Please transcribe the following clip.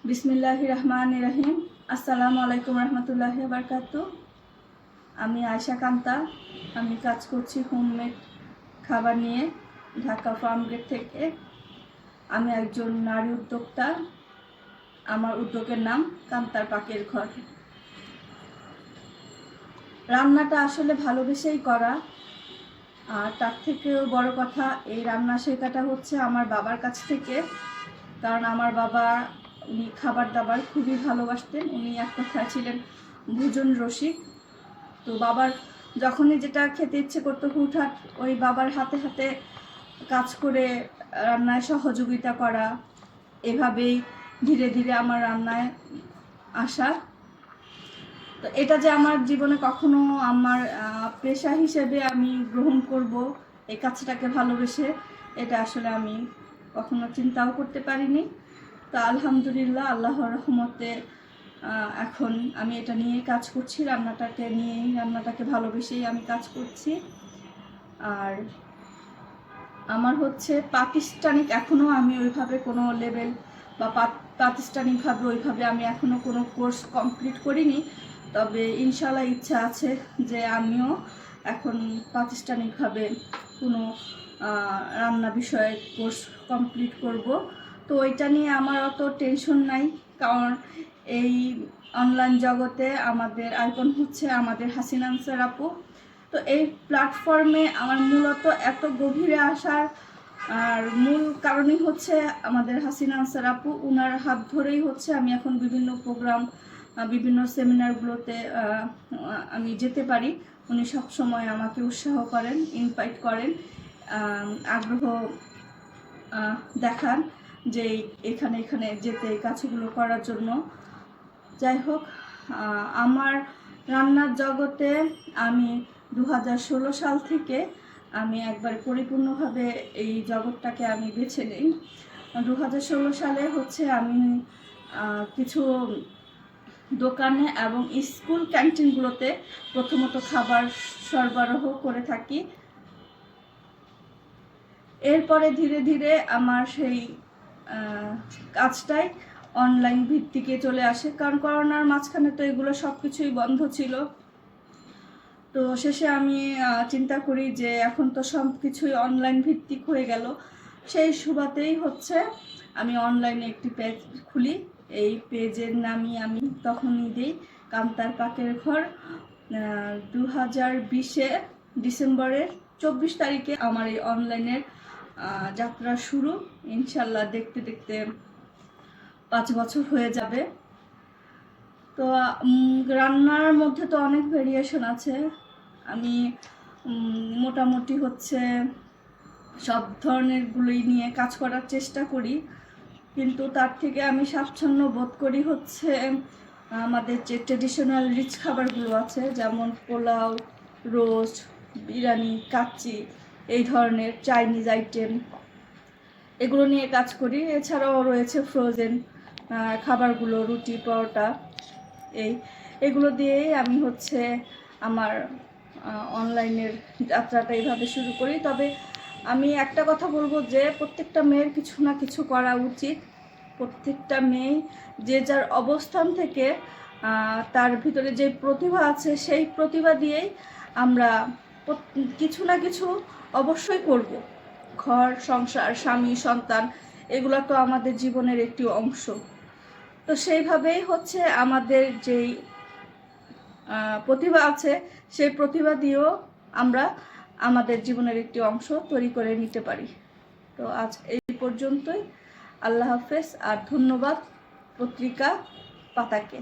বিসমিল্লাহির রহমানির রহিম। আসসালামু আলাইকুম রহমতুল্লাহি ওয়া বারাকাতুহু। আমি আয়শা কান্তা। আমি কাজ করছি হোমমেড খাবার নিয়ে ঢাকা ফার্মগেট থেকে। আমি একজন নারী উদ্যোক্তা। আমার উদ্যোগের নাম কান্তার পাকের ঘর। রান্নাটা আসলে ভালোবেসেই করা, আর তার থেকেও বড় কথা, এই রান্না শেখাটা হচ্ছে আমার বাবার কাছ থেকে। কারণ আমার বাবা উনি খাবার দাবার খুবই ভালোবাসতেন। উনি এক কথা ছিলেন ভোজন রসিক। তো বাবার যখনই যেটা খেতে ইচ্ছে করতো হুটহাট ওই বাবার হাতে হাতে কাজ করে রান্নায় সহযোগিতা করা, এভাবেই ধীরে ধীরে আমার রান্নায় আসা। তো এটা যে আমার জীবনে কখনো আমার পেশা হিসেবে আমি গ্রহণ করব, এই কাজটাকে ভালোবেসে, এটা আসলে আমি কখনো চিন্তাও করতে পারিনি। তো আলহামদুলিল্লাহ, আল্লাহর রহমতে এখন আমি এটা নিয়ে কাজ করছি, রান্নাটাকে ভালোবেসেই আমি কাজ করছি। আর আমার হচ্ছে প্রাতিষ্ঠানিক, এখনও আমি ওইভাবে কোনো লেভেল বা প্রাতিষ্ঠানিকভাবে ওইভাবে আমি এখনও কোনো কোর্স কমপ্লিট করিনি। তবে ইনশাল্লাহ ইচ্ছা আছে যে আমিও এখন প্রাতিষ্ঠানিকভাবে কোনো রান্না বিষয়ে কোর্স কমপ্লিট করব। তো ওইটা নিয়ে আমার অত টেনশন নাই, কারণ এই অনলাইন জগতে আমাদের আইকন হচ্ছে আমাদের হাসিনা আনসার আপু। তো এই প্ল্যাটফর্মে আমার মূলত এত গভীরে আসার আর মূল কারণই হচ্ছে আমাদের হাসিনা আনসার আপু। উনার হাত ধরেই হচ্ছে আমি এখন বিভিন্ন প্রোগ্রাম, বিভিন্ন সেমিনারগুলোতে আমি যেতে পারি। উনি সবসময় আমাকে উৎসাহ করেন, ইনভাইট করেন, আগ্রহ দেখান যে এখানে এখানে যেতে, কাজগুলো করার জন্য। যাই হোক, আমার রান্নার জগতে আমি 2016 সাল থেকে আমি একবার পরিপূর্ণভাবে এই জগৎটাকে আমি বেছে নিই। 2016 সালে হচ্ছে আমি কিছু দোকানে এবং স্কুল ক্যান্টিনগুলোতে প্রথমত খাবার সরবরাহ করে থাকি। এরপরে ধীরে ধীরে আমার সেই কাজটাই অনলাইন ভিত্তিকে চলে আসে, কারণ করোনার মাঝখানে তো এগুলো সব কিছুই বন্ধ ছিল। তো শেষে আমি চিন্তা করি যে এখন তো সব কিছুই অনলাইন ভিত্তিক হয়ে গেল। সেই সুবাদেই হচ্ছে আমি অনলাইনে একটি পেজ খুলি। এই পেজের নামই আমি তখনই দিই কান্তার পাকের ঘর। 2020 ডিসেম্বরের 24 তারিখে আমার এই অনলাইনের যাত্রা শুরু। ইনশাল্লাহ দেখতে দেখতে 5 বছর হয়ে যাবে। তো রান্নার মধ্যে তো অনেক ভেরিয়েশন আছে। আমি মোটামুটি হচ্ছে সব ধরনেরগুলোই নিয়ে কাজ করার চেষ্টা করি, কিন্তু তার থেকে আমি স্বাচ্ছন্দ্য বোধ করি হচ্ছে আমাদের যে ট্রেডিশনাল রিচ খাবারগুলো আছে, যেমন পোলাও, রোস্ট, বিরিয়ানি, কাচ্চি, এই ধরনের চাইনিজ আইটেম, এগুলো নিয়ে কাজ করি। এছাড়াও রয়েছে ফ্রোজেন খাবারগুলো, রুটি, পরোটা, এগুলো দিয়েই আমি হচ্ছে আমার অনলাইনের যাত্রাটা এইভাবে শুরু করি। তবে আমি একটা কথা বলবো যে প্রত্যেকটা মেয়ের কিছু না কিছু করা উচিত। প্রত্যেকটা মেয়ে যে যার অবস্থান থেকে তার ভিতরে যে প্রতিভা আছে সেই প্রতিভা দিয়েই আমরা কিছু না কিছু অবশ্যই করব। ঘর সংসার, স্বামী, সন্তান, এগুলো তো আমাদের জীবনের একটি অংশ। তো সেইভাবেই হচ্ছে আমাদের যেই প্রতিভা আছে সেই প্রতিভা দিয়েও আমরা আমাদের জীবনের একটি অংশ তৈরি করে নিতে পারি। তো আজ এই পর্যন্তই। আল্লাহ হাফেজ, আর ধন্যবাদ পত্রিকা পাতাকে।